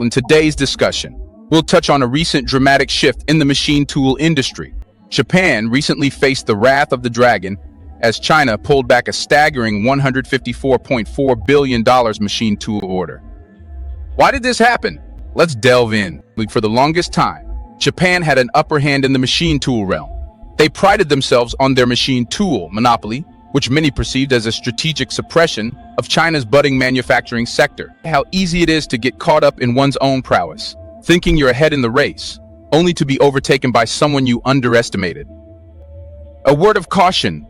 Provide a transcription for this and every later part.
In today's discussion, we'll touch on a recent dramatic shift in the machine tool industry. Japan recently faced the wrath of the dragon as China pulled back a staggering $154.4 billion machine tool order. Why did this happen? Let's delve in. For the longest time, Japan had an upper hand in the machine tool realm. They prided themselves on their machine tool monopoly, which many perceived as a strategic suppression of China's budding manufacturing sector. How easy it is to get caught up in one's own prowess, thinking you're ahead in the race, only to be overtaken by someone you underestimated. A word of caution: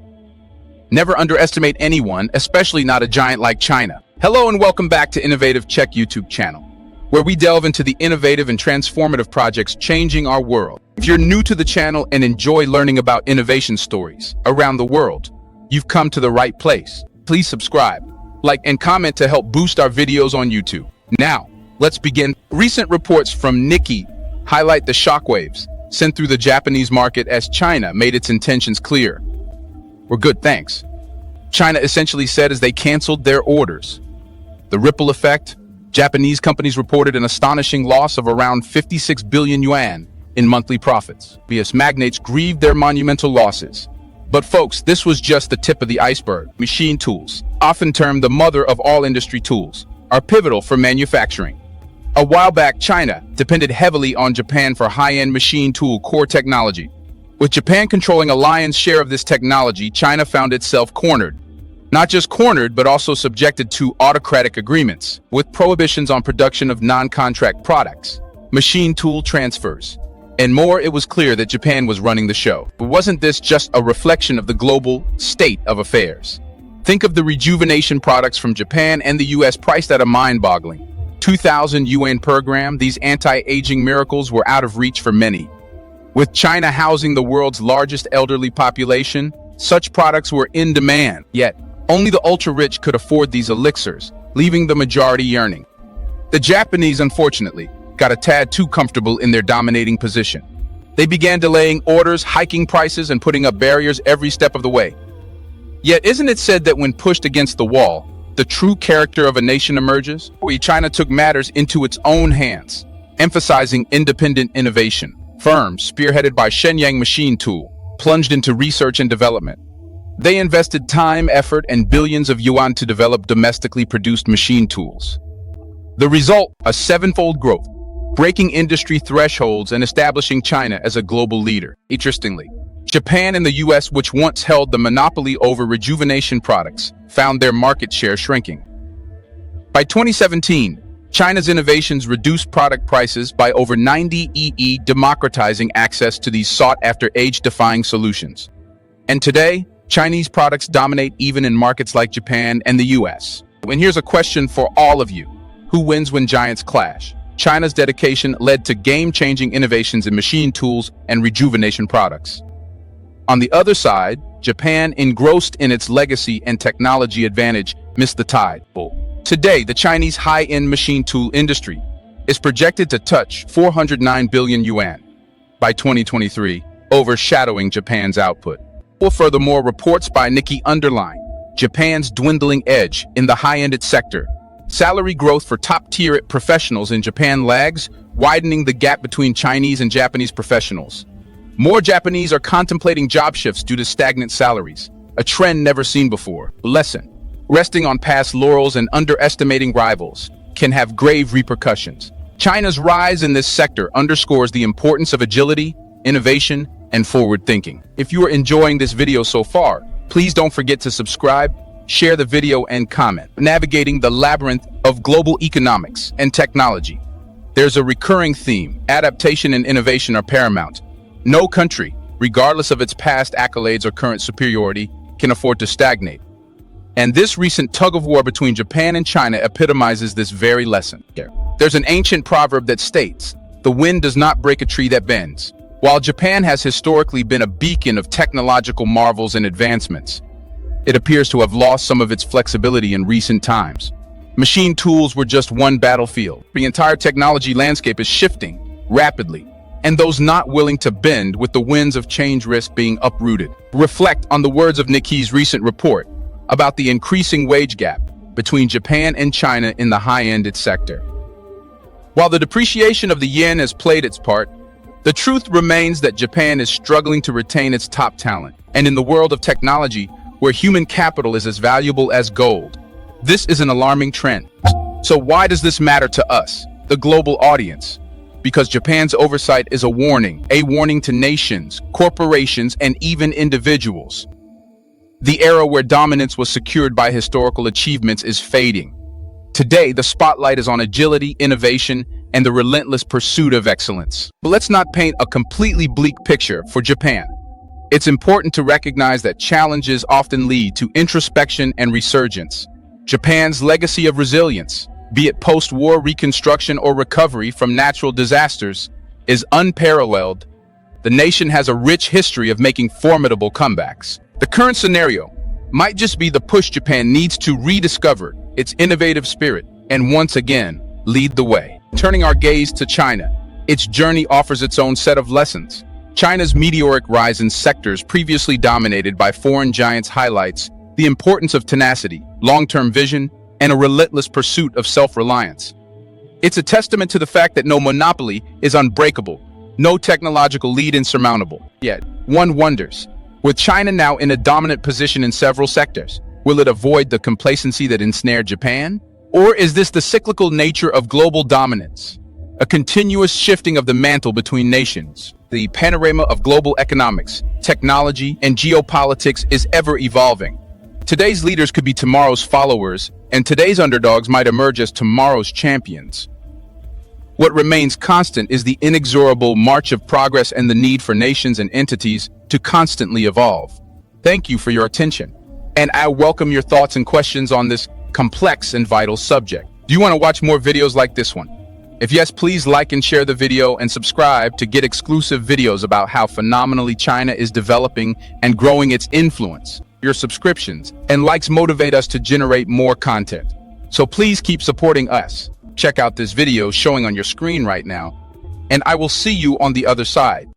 never underestimate anyone, especially not a giant like China. Hello and welcome back to Innovative Check YouTube channel, where we delve into the innovative and transformative projects changing our world. If you're new to the channel and enjoy learning about innovation stories around the world, you've come to the right place. Please subscribe, like, and comment to help boost our videos on YouTube. Now, let's begin. Recent reports from Nikkei highlight the shockwaves sent through the Japanese market as China made its intentions clear. We're good, thanks. China essentially said as they canceled their orders. The ripple effect: Japanese companies reported an astonishing loss of around 56 billion yuan in monthly profits. US magnates grieved their monumental losses. But folks, this was just the tip of the iceberg. Machine tools, often termed the mother of all industry tools, are pivotal for manufacturing. A while back, China depended heavily on Japan for high-end machine tool core technology. With Japan controlling a lion's share of this technology, China found itself cornered. Not just cornered, but also subjected to autocratic agreements, with prohibitions on production of non-contract products, machine tool transfers, and more. It was clear that Japan was running the show. But wasn't this just a reflection of the global state of affairs? Think of the rejuvenation products from Japan and the US priced at a mind-boggling 2,000 yuan per gram. These anti-aging miracles were out of reach for many. With China housing the world's largest elderly population, such products were in demand. Yet, only the ultra-rich could afford these elixirs, leaving the majority yearning. The Japanese, unfortunately, got a tad too comfortable in their dominating position. They began delaying orders, hiking prices, and putting up barriers every step of the way. Yet, isn't it said that when pushed against the wall, the true character of a nation emerges? China took matters into its own hands, emphasizing independent innovation. Firms, spearheaded by Shenyang Machine Tool, plunged into research and development. They invested time, effort, and billions of yuan to develop domestically produced machine tools. The result: a sevenfold growth, breaking industry thresholds and establishing China as a global leader. Interestingly, Japan and the US, which once held the monopoly over rejuvenation products, found their market share shrinking. By 2017, China's innovations reduced product prices by over 90 EE, democratizing access to these sought-after age-defying solutions. And today, Chinese products dominate even in markets like Japan and the US. And here's a question for all of you: who wins when giants clash? China's dedication led to game-changing innovations in machine tools and rejuvenation products. On the other side, Japan, engrossed in its legacy and technology advantage, missed the tide. Today, the Chinese high-end machine tool industry is projected to touch 409 billion yuan by 2023, overshadowing Japan's output. Furthermore, reports by Nikkei underline Japan's dwindling edge in the high-end sector. Salary growth for top-tier professionals in Japan lags, widening the gap between Chinese and Japanese professionals. More Japanese are contemplating job shifts due to stagnant salaries, a trend never seen before. Lesson: resting on past laurels and underestimating rivals can have grave repercussions. China's rise in this sector underscores the importance of agility, innovation, and forward thinking. If you are enjoying this video so far, please don't forget to subscribe, share the video, and comment. Navigating the labyrinth of global economics and technology, there's a recurring theme: adaptation and innovation are paramount. No country, regardless of its past accolades or current superiority, can afford to stagnate. And this recent tug-of-war between Japan and China epitomizes this very lesson. There's an ancient proverb that states, "The wind does not break a tree that bends." While Japan has historically been a beacon of technological marvels and advancements, it appears to have lost some of its flexibility in recent times. Machine tools were just one battlefield. The entire technology landscape is shifting rapidly, and those not willing to bend with the winds of change risk being uprooted. Reflect on the words of Nikkei's recent report about the increasing wage gap between Japan and China in the high-end sector. While the depreciation of the yen has played its part, the truth remains that Japan is struggling to retain its top talent. And in the world of technology, where human capital is as valuable as gold, this is an alarming trend. So why does this matter to us, the global audience? Because Japan's oversight is a warning to nations, corporations, and even individuals. The era where dominance was secured by historical achievements is fading. Today, the spotlight is on agility, innovation, and the relentless pursuit of excellence. But let's not paint a completely bleak picture for Japan. It's important to recognize that challenges often lead to introspection and resurgence. Japan's legacy of resilience, be it post-war reconstruction or recovery from natural disasters, is unparalleled. The nation has a rich history of making formidable comebacks. The current scenario might just be the push Japan needs to rediscover its innovative spirit and once again lead the way. Turning our gaze to China, its journey offers its own set of lessons. China's meteoric rise in sectors previously dominated by foreign giants highlights the importance of tenacity, long-term vision, and a relentless pursuit of self-reliance. It's a testament to the fact that no monopoly is unbreakable, no technological lead insurmountable. Yet, one wonders, with China now in a dominant position in several sectors, will it avoid the complacency that ensnared Japan? Or is this the cyclical nature of global dominance, a continuous shifting of the mantle between nations? The panorama of global economics, technology, and geopolitics is ever evolving. Today's leaders could be tomorrow's followers, and today's underdogs might emerge as tomorrow's champions. What remains constant is the inexorable march of progress and the need for nations and entities to constantly evolve. Thank you for your attention, and I welcome your thoughts and questions on this complex and vital subject. Do you want to watch more videos like this one? If yes, please like and share the video and subscribe to get exclusive videos about how phenomenally China is developing and growing its influence. Your subscriptions and likes motivate us to generate more content. So please keep supporting us. Check out this video showing on your screen right now, and I will see you on the other side.